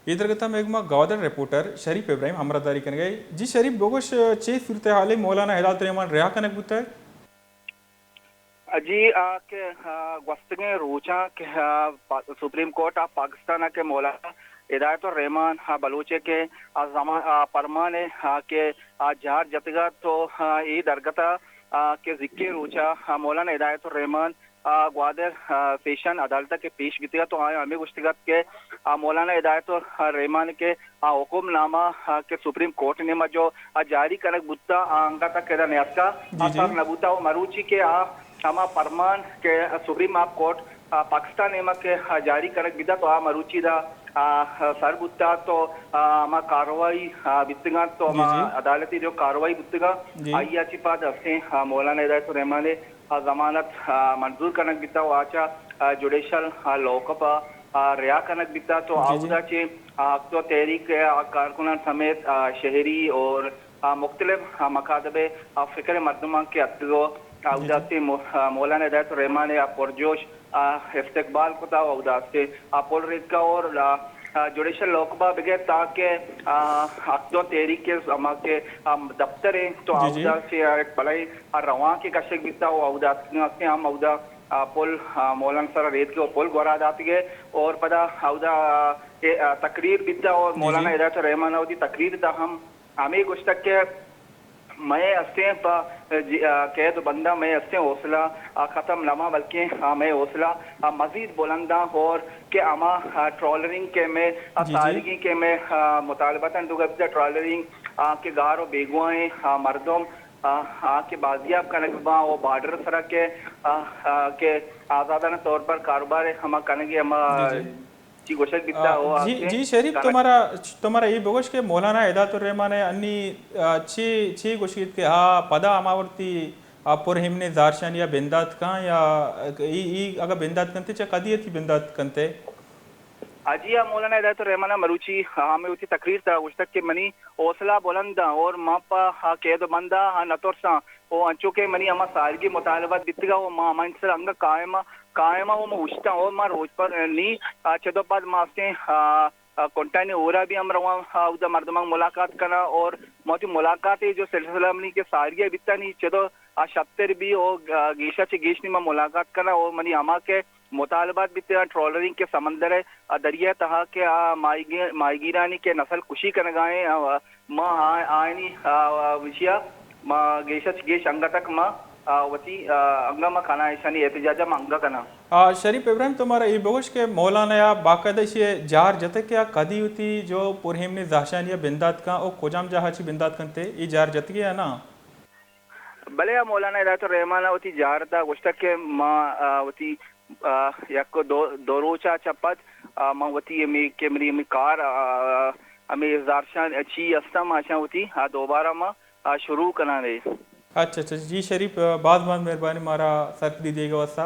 इधर मेघमा गवादर रिपोर्टर शरीफ इब्राहिम हमरादारी कर गए जी शरीफ बोगश चे सूरत हाल मौलाना हिदायत रहमान रिहा कनक बुता जी के वस्तगे रोचा के सुप्रीम कोर्ट ऑफ पाकिस्तान के मौलाना हिदायत रहमान बलूचे के परमान के जहार जतगा तो ये दरगता के जिक्के रोचा मौलाना हिदायत रहमान ग्वादर सेशन अदालत के पेश गितगा तो आए हमें गुश्तगत के मौलाना हिदायत रहमान के हुकुम नामा के सुप्रीम कोर्ट ने जो जारी कनक बुत्ता अंगा तक के न्यास का असर नबूता मरूची के हमा फरमान के सुप्रीम कोर्ट पाकिस्तान एमा के जारी करक बिदा तो मरूची दा सर बुत्ता तो हमा कार्रवाई बितगा तो हमा अदालती जो कार्रवाई बितगा आई अच्छी बात हफ्ते मौलाना हिदायत रहमान ने जमानत मंजूर कनक बिता वाचा जुडिशल लोकप रिया कनक बिता तो आउदा चे तो तहरीक कारकुनान समेत शहरी और मुख्तलिफ मकादबे फिक्र मरदमा के अतगो उदासी मौलाना हिदायत रहमान ने पुरजोश इस्तकबाल को था उदासी पोल रेत का और जुडिशल लोकबा बगैर ताकि अक्दो तहरीक के दफ्तर है तो उदासी भलाई रवा के कशक बिता उदासी हम उदा पोल मौलाना सर रेत के पोल गोरा जाती है और पता उदा तकरीर बिता और मौलाना हिदायत रहमान होती तकरीर था हम हमें कुछ तक के मैं अस्ते कैद बंदा मैं अस्ते हौसला ख़त्म लमा बल्कि मैं हौसला मज़ीद बुलंदा और के अमा ट्रॉलरिंग के में तारीगी के में मुतालबतन दुगब्जा ट्रॉलरिंग के गार और बेगुआएँ मर्दों के बाजियाब कनकबा और बार्डर सरा के आज़ादाना तौर पर कारोबार हम कनगी हम जी शरीफ तुम्हारा ये बोगश के मौलाना हिदायत रहमान अन्नी ची गोशित के पदा अमावर्ती पुर हिमने जारशान या बिंदात का या अगर बिंदात कंते चा कदी थी बिंदात कंते अजिया मौलाना हिदायत रहमान मरूची हमें उसी तकरीर था उस तक के मनी हौसला बुलंदा और मापा कैद बंदा नतोरसा वो अंचो के मनी अमा सारगी मुतालबत बितगा वो मां मंसर अंग कायमा वो उष्टा और मार रोज पर नी चदो बाद मास्ते कोंटानी ओरा भी हम रवा उदा मर्दमा मुलाकात करना और मोती मुलाकात जो सिलसिला मनी के सारिया बिता नहीं चदो शब्तर भी और गेशा से गेशनी में मुलाकात करना और मनी अमा के मुतालबात भी ट्रॉलरिंग के समंदर है दरिया तहा के माईगीरानी के नस्ल कुशी कर गाए माँ आयनी विषया गेशा से गेश अंगा तक माँ वती अंगा में खाना ऐशानी एहतजाजा में अंगा कना शरीफ इब्राहिम तुम्हारा ये बोगश के मौलाना या बाकायदा से जार जते क्या कदी होती जो पुरहिम ने जाशान या बिंदात का और कोजाम जहाची बिंदात कंते ये जार जत गया ना भले मौलाना हिदायत रहमान होती जार था कुछ तक के माँ वती याको दो रोचा चपत माँ वती मी के मरी कार हमें जारशान अच्छी अस्तम आशा होती दोबारा माँ शुरू करना रहे अच्छा जी शरीफ बहुत बहुत मेहरबानी मारा सर दीजिएगा वसा